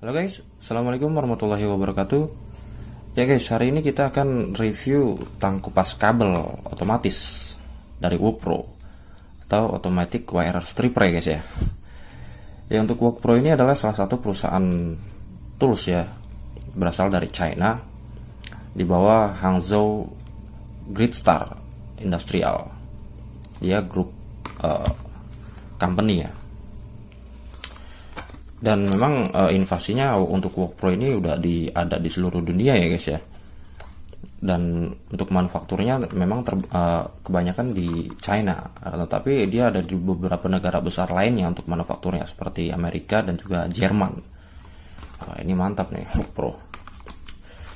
Halo guys, assalamualaikum warahmatullahi wabarakatuh. Ya guys, hari ini kita akan review tang kupas kabel otomatis dari Wokpro atau Automatic Wire Stripper ya guys ya. Ya, untuk Wokpro ini adalah salah satu perusahaan tools ya, berasal dari China, di bawah Hangzhou Gridstar Industrial. Dia grup company ya. Dan memang invasinya untuk Wokpro ini udah ada di seluruh dunia ya guys ya. Dan untuk manufakturnya memang kebanyakan di China, tetapi dia ada di beberapa negara besar lainnya untuk manufakturnya seperti Amerika dan juga Jerman. Ini mantap nih Wokpro.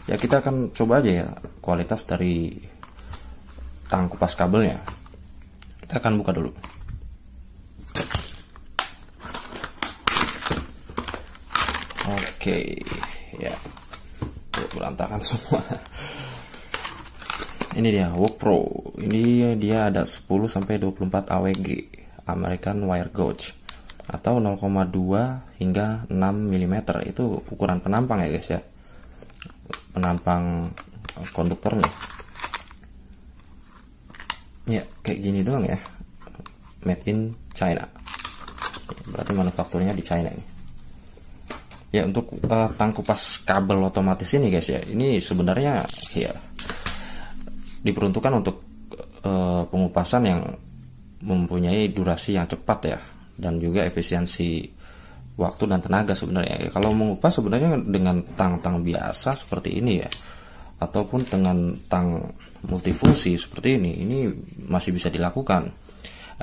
Ya, kita akan coba aja ya kualitas dari tang kupas kabelnya. Kita akan buka dulu. Oke, ya, berantakan semua. Ini dia Wokpro. Ini dia ada 10-24 AWG, American Wire Gauge, atau 0,2 hingga 6 mm. Itu ukuran penampang ya guys ya, penampang konduktornya. Ya, kayak gini doang ya, made in China. Berarti manufakturnya di China ini. Ya, untuk tang kupas kabel otomatis ini guys ya, ini sebenarnya ya diperuntukkan untuk pengupasan yang mempunyai durasi yang cepat ya, dan juga efisiensi waktu dan tenaga sebenarnya. Kalau mengupas sebenarnya dengan tang-tang biasa seperti ini ya, ataupun dengan tang multifungsi seperti ini masih bisa dilakukan.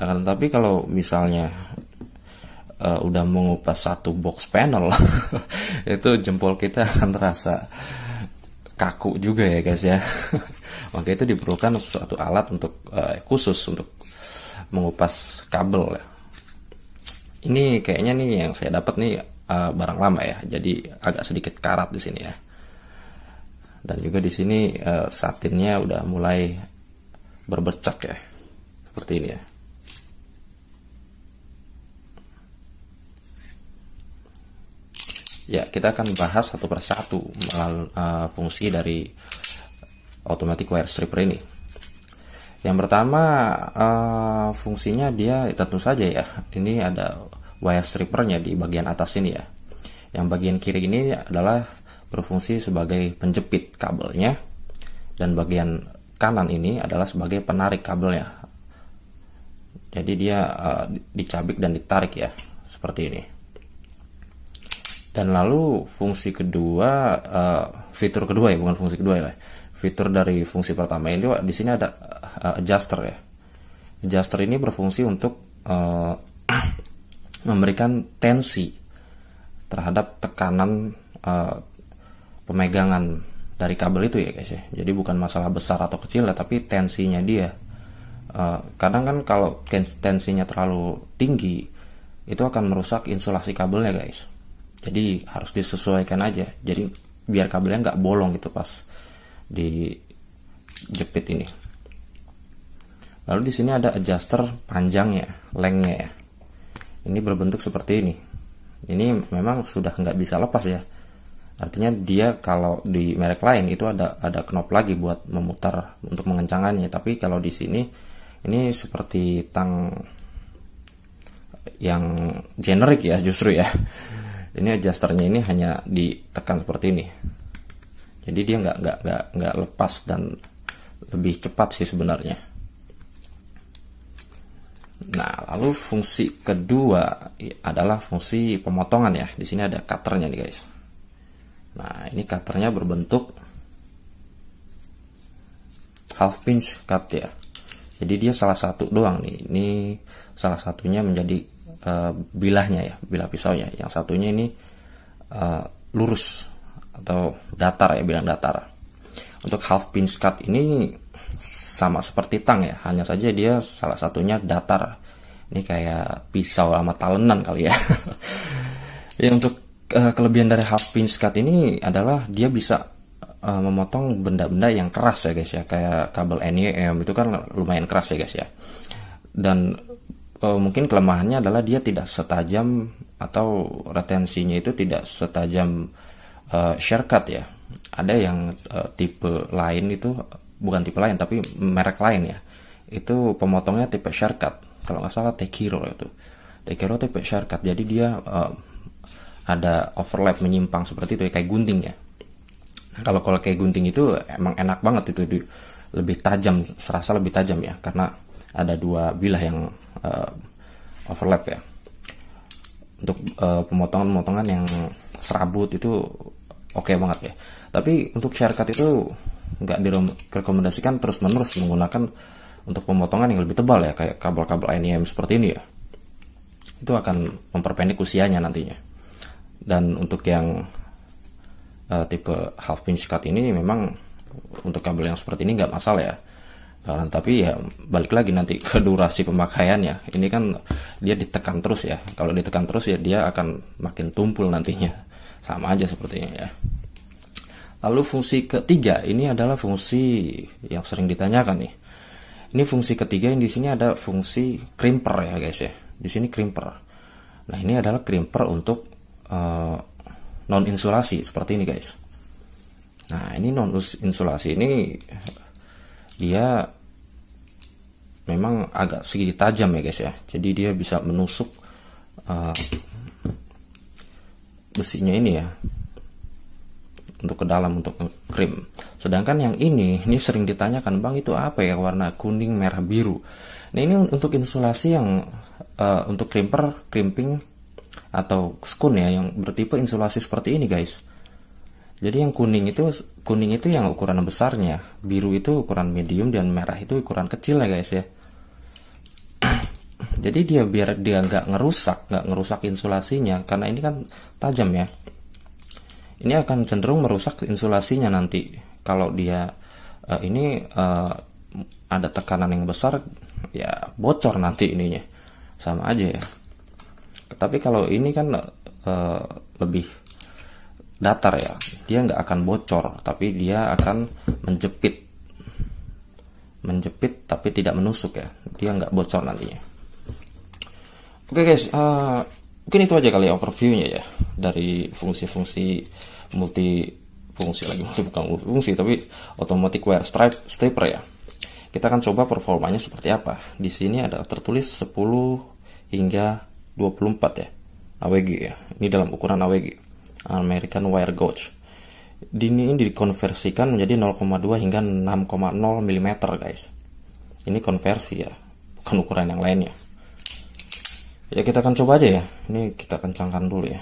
Tapi kalau misalnya udah mengupas satu box panel itu jempol kita akan terasa kaku juga ya guys ya. Maka itu diperlukan suatu alat untuk khusus untuk mengupas kabel ya. Ini kayaknya nih yang saya dapat nih barang lama ya, jadi agak sedikit karat di sini ya. Dan juga di sini satinnya udah mulai berbercak ya, seperti ini ya. Ya, kita akan bahas satu persatu fungsi dari Automatic Wire Stripper ini. Yang pertama, fungsinya dia tentu saja ya, ini ada wire strippernya di bagian atas ini ya. Yang bagian kiri ini adalah berfungsi sebagai penjepit kabelnya, dan bagian kanan ini adalah sebagai penarik kabelnya. Jadi dia dicabik dan ditarik ya, seperti ini. Dan lalu fungsi kedua, fitur kedua ya, bukan fungsi kedua ya. Fitur dari fungsi pertama ini di sini ada adjuster ya. Adjuster ini berfungsi untuk memberikan tensi terhadap tekanan pemegangan dari kabel itu ya guys ya. Jadi bukan masalah besar atau kecil ya, tapi tensinya dia. Kadang kan kalau tensinya terlalu tinggi itu akan merusak insulasi kabelnya guys. Jadi harus disesuaikan aja, jadi biar kabelnya nggak bolong gitu pas dijepit ini. Lalu di sini ada adjuster panjangnya, lengthnya ya. Ini berbentuk seperti ini. Ini memang sudah nggak bisa lepas ya. Artinya dia kalau di merek lain itu ada knob lagi buat memutar untuk mengencangannya. Tapi kalau di sini ini seperti tang yang generik ya justru ya. Ini adjusternya ini hanya ditekan seperti ini. Jadi dia nggak lepas dan lebih cepat sih sebenarnya. Nah, lalu fungsi kedua adalah fungsi pemotongan ya. Di sini ada cutternya nih guys. Nah, ini cutternya berbentuk half pinch cut ya. Jadi dia salah satu doang nih. Ini salah satunya menjadi bilahnya ya, bilah pisaunya. Yang satunya ini lurus atau datar ya, bilang datar. Untuk half pinch cut ini sama seperti tang ya, hanya saja dia salah satunya datar. Ini kayak pisau sama talenan kali ya. Ya, untuk kelebihan dari half pinch cut ini adalah dia bisa memotong benda-benda yang keras ya guys ya, kayak kabel NEM itu kan lumayan keras ya guys ya. Dan mungkin kelemahannya adalah dia tidak setajam atau retensinya itu tidak setajam shortcut ya. Ada yang tipe lain itu, bukan tipe lain tapi merek lain ya, itu pemotongnya tipe shortcut. Kalau nggak salah Tekiro itu, Tekiro tipe shortcut, jadi dia ada overlap, menyimpang seperti itu ya, kayak gunting ya. Nah, kalau kayak gunting itu emang enak banget itu, lebih tajam, serasa lebih tajam ya, karena ada dua bilah yang overlap ya. Untuk pemotongan-pemotongan yang serabut itu oke banget ya. Tapi untuk shortcut itu nggak direkomendasikan terus-menerus menggunakan untuk pemotongan yang lebih tebal ya, kayak kabel-kabel NEM seperti ini ya. Itu akan memperpendek usianya nantinya. Dan untuk yang tipe half pinch cut ini memang untuk kabel yang seperti ini nggak masalah ya. Tapi ya balik lagi nanti ke durasi pemakaiannya. Ini kan dia ditekan terus ya. Kalau ditekan terus ya dia akan makin tumpul nantinya. Sama aja sepertinya ya. Lalu fungsi ketiga ini adalah fungsi yang sering ditanyakan nih. Ini fungsi ketiga, yang di sini ada fungsi crimper ya guys ya. Di sini crimper. Nah, ini adalah crimper untuk non insulasi seperti ini guys. Nah, ini non insulasi ini dia memang agak sedikit tajam ya guys ya. Jadi dia bisa menusuk besinya ini ya, untuk ke dalam, untuk krim. Sedangkan yang ini sering ditanyakan, bang itu apa ya, warna kuning, merah, biru. Nah, ini untuk insulasi yang untuk crimping atau skun ya, yang bertipe insulasi seperti ini guys. Jadi yang kuning itu yang ukuran besarnya, biru itu ukuran medium, dan merah itu ukuran kecil ya guys ya. Jadi dia biar dia nggak ngerusak insulasinya, karena ini kan tajam ya. Ini akan cenderung merusak insulasinya nanti. Kalau dia ada tekanan yang besar, ya bocor nanti ininya, sama aja ya. Tapi kalau ini kan lebih datar ya, dia nggak akan bocor, tapi dia akan menjepit tapi tidak menusuk ya, dia nggak bocor nantinya. Oke guys, mungkin itu aja kali ya overviewnya ya, dari fungsi-fungsi bukan multifungsi tapi automatic wire stripper ya. Kita akan coba performanya seperti apa. Di sini ada tertulis 10 hingga 24 ya, AWG ya. Ini dalam ukuran AWG, American Wire Gauge. Ini dikonversikan menjadi 0,2 hingga 6,0 mm guys. Ini konversi ya, bukan ukuran yang lainnya. Ya kita akan coba aja ya. Ini kita kencangkan dulu ya.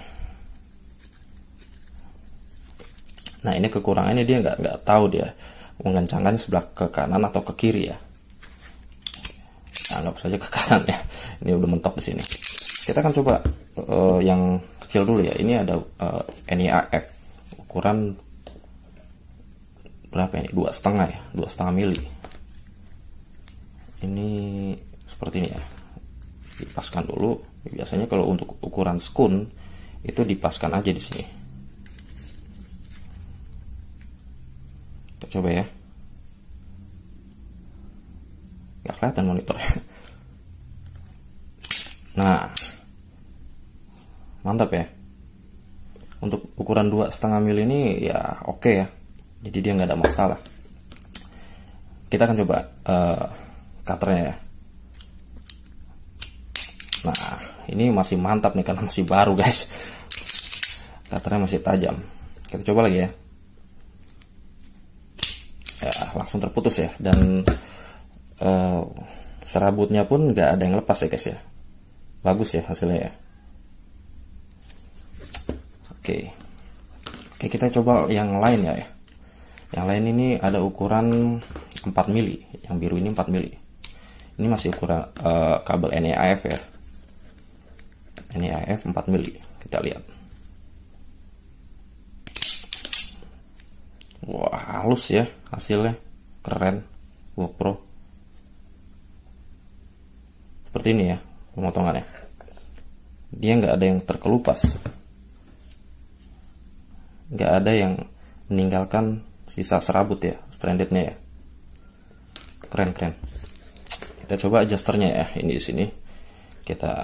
Nah, ini kekurangannya, dia nggak tahu dia mengencangkan sebelah ke kanan atau ke kiri ya. Anggap saja ke kanan ya. Ini udah mentok di sini. Kita akan coba yang kecil dulu ya. Ini ada NEAF ukuran berapa ini? 2,5 ya, 2,5 mili. Ini seperti ini ya. Dipaskan dulu. Biasanya kalau untuk ukuran skun itu dipaskan aja di sini. Kita coba ya. Nggak kelihatan monitornya. Nah, mantap ya. Untuk ukuran 2,5 mili ini ya oke ya. Jadi dia nggak ada masalah. Kita akan coba cutternya ya. Nah, ini masih mantap nih karena masih baru guys. Cutternya masih tajam. Kita coba lagi ya. Ya, langsung terputus ya. Dan serabutnya pun nggak ada yang lepas ya guys ya. Bagus ya hasilnya ya. Oke, kita coba yang lain ya. Yang lain ini ada ukuran 4 mili. Yang biru ini 4 mili. Ini masih ukuran kabel NEAF ya. NEAF 4 mili. Kita lihat. Wah, halus ya hasilnya. Keren. GoPro. Seperti ini ya pemotongannya. Dia nggak ada yang terkelupas. Nggak ada yang meninggalkan sisa serabut ya, strandednya ya. Keren. Kita coba adjusternya ya. Ini di sini kita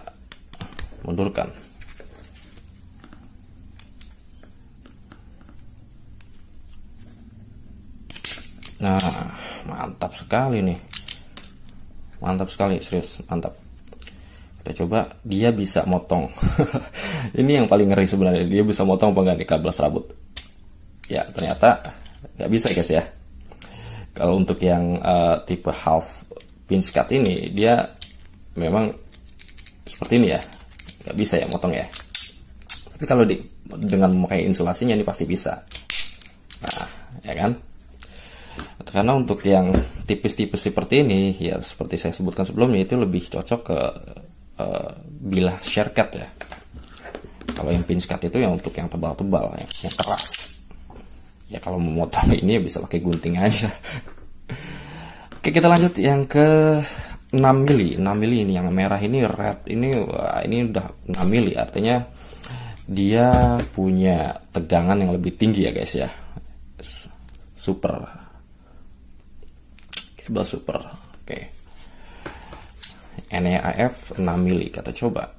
mundurkan. Nah, mantap sekali nih. Mantap sekali, serius, mantap. Kita coba, dia bisa motong. Ini yang paling ngeri sebenarnya, dia bisa motong apa enggak nih kabel serabut. Ya, ternyata nggak bisa guys ya. Kalau untuk yang tipe half pinch cut ini, dia memang seperti ini ya, nggak bisa ya motong ya. Tapi kalau dengan memakai insulasinya ini pasti bisa. Nah, ya kan? Karena untuk yang tipis-tipis seperti ini, ya seperti saya sebutkan sebelumnya, itu lebih cocok ke bilah shear cut ya. Kalau yang pinch cut itu yang untuk yang tebal-tebal, yang keras. Ya kalau mau motong ini ya bisa pakai gunting aja. Oke, kita lanjut yang ke 6 mili. 6 mili ini yang merah ini, red ini, wah, ini udah 6 mili, artinya dia punya tegangan yang lebih tinggi ya guys ya. Super, kabel super. Oke, NEAF 6 mili, kita coba.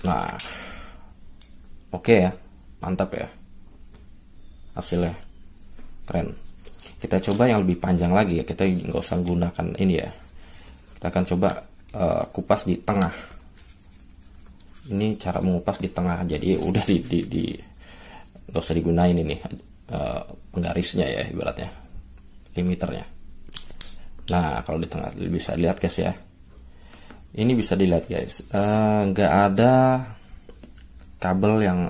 Nah, oke ya, mantap ya hasilnya, keren. Kita coba yang lebih panjang lagi ya, kita nggak usah gunakan ini ya. Kita akan coba kupas di tengah. Ini cara mengupas di tengah, jadi udah nggak usah digunain ini penggarisnya ya, ibaratnya limiternya. Nah, kalau di tengah bisa lihat guys ya, ini bisa dilihat guys, nggak ada kabel yang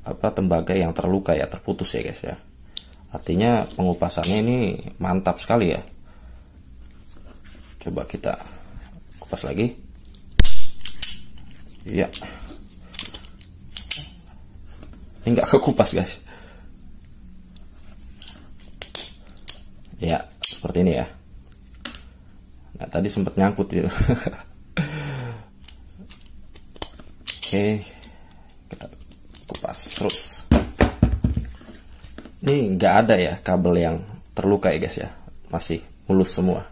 tembaga yang terluka ya, terputus ya guys ya. Artinya pengupasannya ini mantap sekali ya. Coba kita kupas lagi. Ya, ini nggak kekupas guys. Ya, seperti ini ya. Nah, tadi sempat nyangkut ya. Oke, kita kupas terus. Ini nggak ada ya kabel yang terluka ya guys ya, masih mulus semua,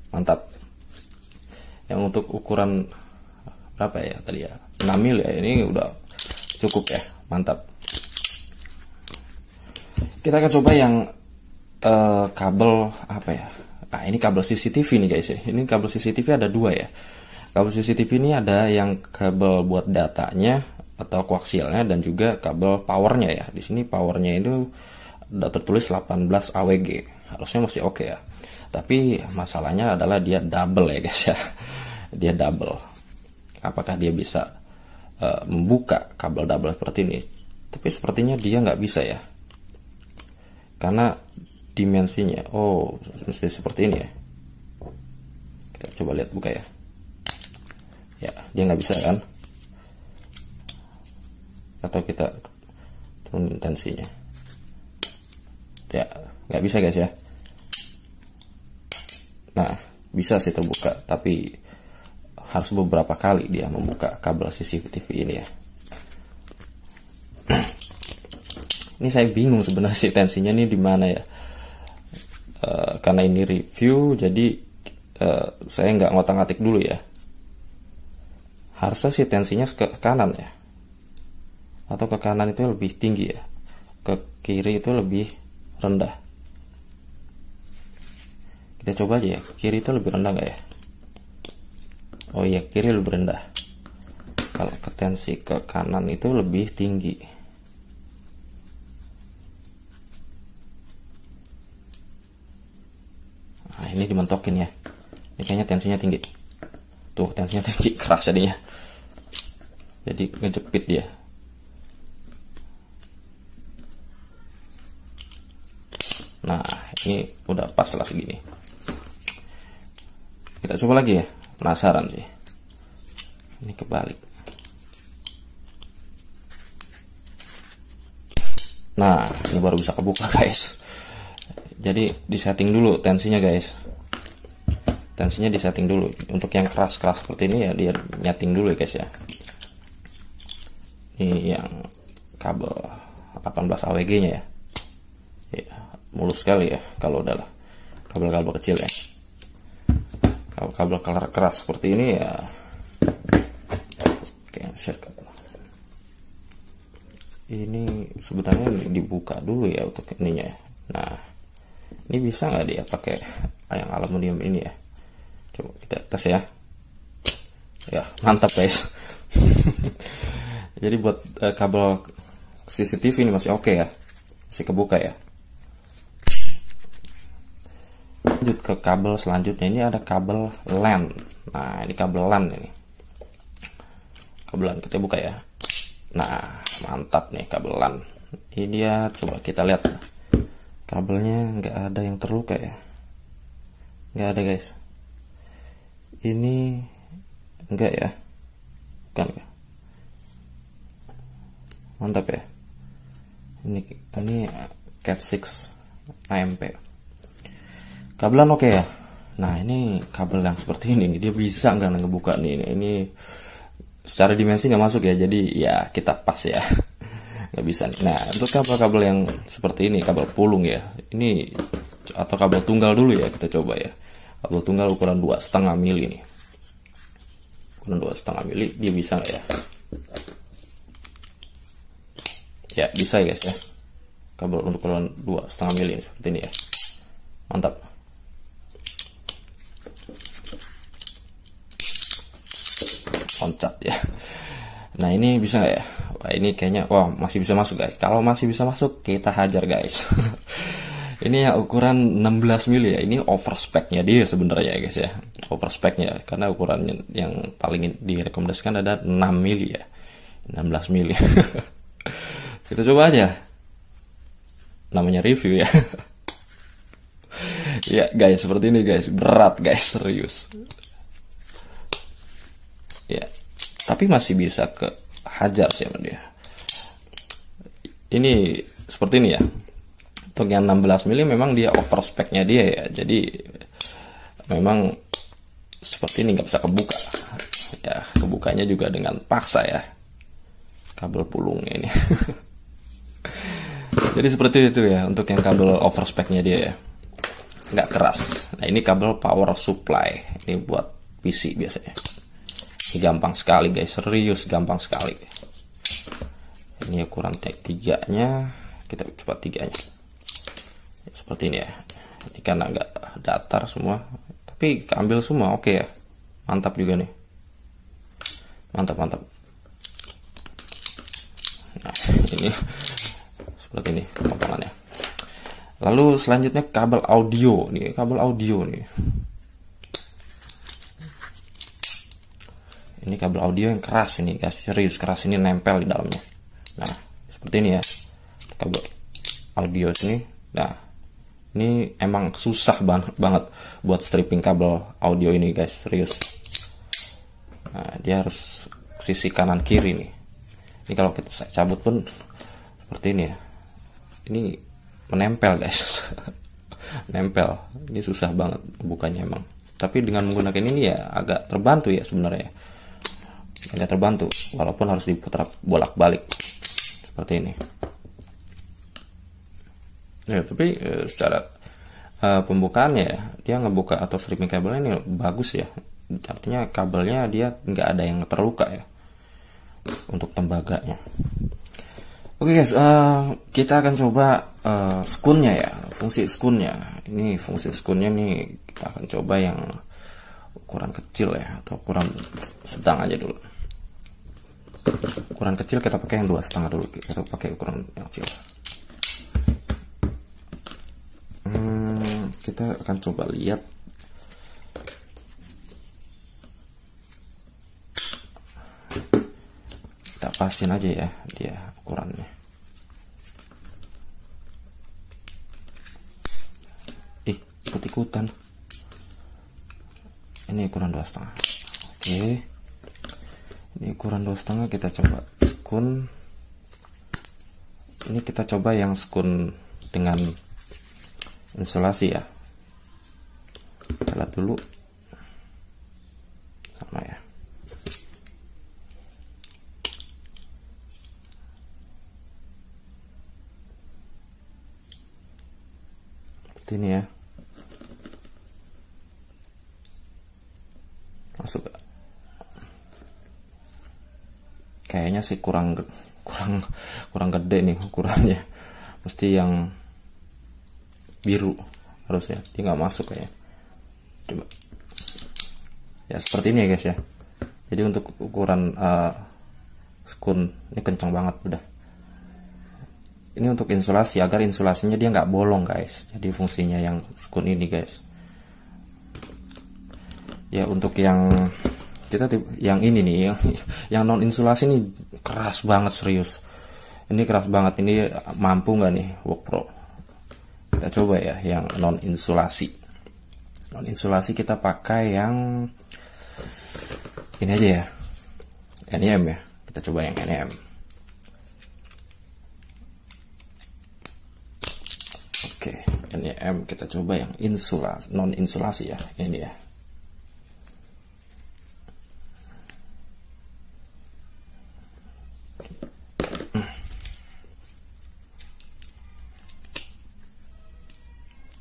mantap. Yang untuk ukuran berapa ya tadi ya, 6 mili ya, ini udah cukup ya, mantap. Kita akan coba yang kabel apa ya. Nah, ini kabel CCTV nih guys ya. Ini kabel CCTV ada dua ya. Kabel CCTV ini ada yang kabel buat datanya atau koaksialnya, dan juga kabel powernya ya. Di sini powernya itu udah tertulis 18 AWG. Harusnya masih oke ya. Tapi masalahnya adalah dia double ya guys ya. Dia double. Apakah dia bisa membuka kabel double seperti ini? Tapi sepertinya dia nggak bisa ya. Karena dimensinya, oh mesti seperti ini ya. Kita coba lihat, buka ya. Ya, dia nggak bisa kan? Atau kita turun tensinya. Ya, nggak bisa guys ya. Nah, bisa sih terbuka, tapi harus beberapa kali dia membuka kabel CCTV ini ya. Ini saya bingung sebenarnya sih tensinya ini di mana ya. Karena ini review, jadi saya nggak ngotak-ngatik dulu ya. Harusnya sih tensinya ke kanan ya, atau ke kanan itu lebih tinggi ya, ke kiri itu lebih rendah. Kita coba aja ya, ke kiri itu lebih rendah nggak ya? Oh iya, kiri lebih rendah. Kalau ke tensi ke kanan itu lebih tinggi. Nah, ini dimentokin ya. Ini kayaknya tensinya tinggi. Tuh, tensinya tinggi, keras jadinya. Jadi ngejepit dia. Nah, ini udah pas lah segini. Kita coba lagi ya. Penasaran sih. Ini kebalik. Nah, ini baru bisa kebuka guys. Jadi disetting dulu tensinya guys. Tensinya disetting dulu. Untuk yang keras-keras seperti ini ya dia nyeting dulu ya guys ya. Ini yang kabel 18 AWG nya ya. Ya, mulus sekali ya kalau udah kabel-kabel kecil ya. Kalau kabel keras seperti ini ya. Oke, share kabel. Ini sebenarnya dibuka dulu ya untuk ininya ya. Nah, ini bisa nggak dia pakai yang aluminium ini ya? Coba kita tes ya. Ya, mantap guys. Jadi buat kabel CCTV ini masih oke ya, masih kebuka ya. Lanjut ke kabel selanjutnya, ini ada kabel LAN. Nah, ini kabel LAN ini. Kabel LAN kita buka ya. Nah, mantap nih kabel LAN. Ini dia, coba kita lihat. Kabelnya nggak ada yang terluka ya. Nggak ada guys. Ini enggak ya. Bukan ya. Mantap ya. Ini Cat 6 AMP. Kabelan oke ya. Nah, ini kabel yang seperti ini nih, dia bisa nggak ngebuka nih. Ini secara dimensi nggak masuk ya, jadi ya kita pas ya. Nggak bisa nih. Nah, untuk kabel-kabel yang seperti ini, kabel pulung ya, ini atau kabel tunggal dulu ya, kita coba ya. Kabel tunggal ukuran 2,5 mili nih. Ukuran 2,5 mili, dia bisa nggak ya? Ya bisa ya guys ya. Kabel untuk ukuran 2,5 mili seperti ini ya. Mantap. Loncat ya. Nah, ini bisa nggak ya? Wah, ini kayaknya masih bisa masuk guys. Kalau masih bisa masuk, kita hajar guys. Ini yang ukuran 16 mili ya. Ini overspeknya dia sebenarnya ya guys ya. Overspeknya karena ukurannya yang paling direkomendasikan ada 6 mili ya. 16 mili. Kita coba aja. Namanya review ya. Ya guys, seperti ini guys. Berat guys, serius. Ya, tapi masih bisa ke hajar sih sama dia. Ini seperti ini ya. Untuk yang 16 mili memang dia overspeknya dia ya. Jadi memang seperti ini, nggak bisa kebuka. Ya, kebukanya juga dengan paksa ya. Kabel pulungnya ini. Jadi seperti itu ya untuk yang kabel overspeknya dia ya. Nggak keras. Nah, ini kabel power supply. Ini buat PC biasanya. Ini gampang sekali guys, serius gampang sekali. Ini ukuran tiganya, kita coba tiganya. Seperti ini ya. Ini karena nggak datar semua, tapi keambil semua, oke ya. Mantap juga nih. Mantap. Nah, ini seperti ini potongannya. Lalu selanjutnya kabel audio nih, kabel audio nih. Ini kabel audio yang keras ini guys, serius keras, ini nempel di dalamnya. Nah, seperti ini ya. Kabel audio sini. Nah, ini emang susah banget buat stripping kabel audio ini guys, serius. Nah, dia harus sisi kanan kiri nih. Ini kalau kita cabut pun seperti ini ya. Ini menempel guys. Nempel. Ini susah banget bukanya emang. Tapi dengan menggunakan ini ya agak terbantu ya sebenarnya. Agak terbantu walaupun harus diputar bolak-balik seperti ini. Ya, tapi secara pembukaannya ya, dia ngebuka atau stripping kabelnya ini bagus ya. Artinya kabelnya dia nggak ada yang terluka ya untuk tembaganya. Oke guys, kita akan coba skunnya ya, fungsi skunnya. Ini fungsi skunnya nih kita akan coba yang ukuran kecil ya, atau ukuran sedang aja dulu. Ukuran kecil kita pakai yang 2,5 dulu. Kita pakai ukuran yang kecil. Kita akan coba lihat. Kita pasin aja ya dia ukurannya. Ikut-ikutan. Ini ukuran 2,5. Oke. Ini ukuran 2,5, kita coba skun. Ini kita coba yang skun dengan insulasi ya. Kita lihat dulu. Sama ya. Seperti ini ya. Masuk gak? Kayaknya sih kurang gede nih ukurannya. Mesti yang biru harusnya, dia nggak masuk kayaknya. Coba ya seperti ini ya guys ya. Jadi untuk ukuran skun ini kencang banget udah. Ini untuk insulasi, agar insulasinya dia nggak bolong guys. Jadi fungsinya yang skun ini guys. Ya untuk yang kita yang ini nih, yang non insulasi nih keras banget serius. Ini keras banget, ini mampu nggak nih WokPro? Kita coba ya yang non insulasi. Non insulasi kita pakai yang ini aja ya, NEM ya. Kita coba yang NEM. Oke, NEM kita coba yang insulasi, non insulasi ya, ini ya.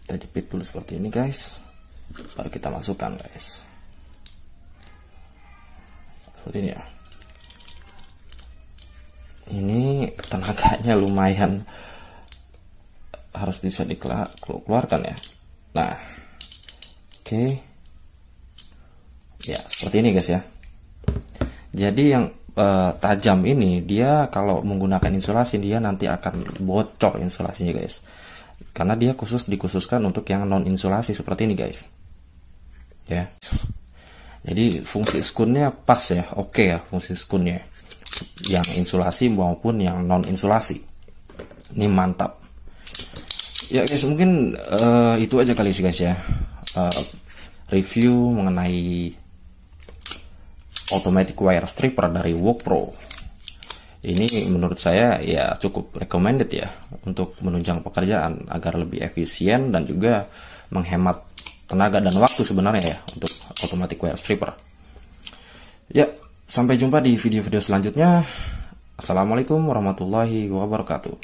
Kita jepit dulu seperti ini guys, baru kita masukkan guys, seperti ini ya. Ini tenaganya lumayan, harus bisa dikeluarkan ya. Nah, oke ya seperti ini guys ya. Jadi yang tajam ini dia kalau menggunakan insulasi dia nanti akan bocor insulasinya guys, karena dia dikhususkan untuk yang non insulasi seperti ini guys ya. Jadi fungsi skunnya pas ya, oke ya fungsi skunnya, yang insulasi maupun yang non insulasi ini mantap ya guys. Mungkin itu aja kali sih guys ya, review mengenai automatic wire stripper dari WokPro. Ini menurut saya ya cukup recommended ya untuk menunjang pekerjaan agar lebih efisien dan juga menghemat tenaga dan waktu sebenarnya ya untuk automatic wire stripper. Ya, sampai jumpa di video-video selanjutnya. Assalamualaikum warahmatullahi wabarakatuh.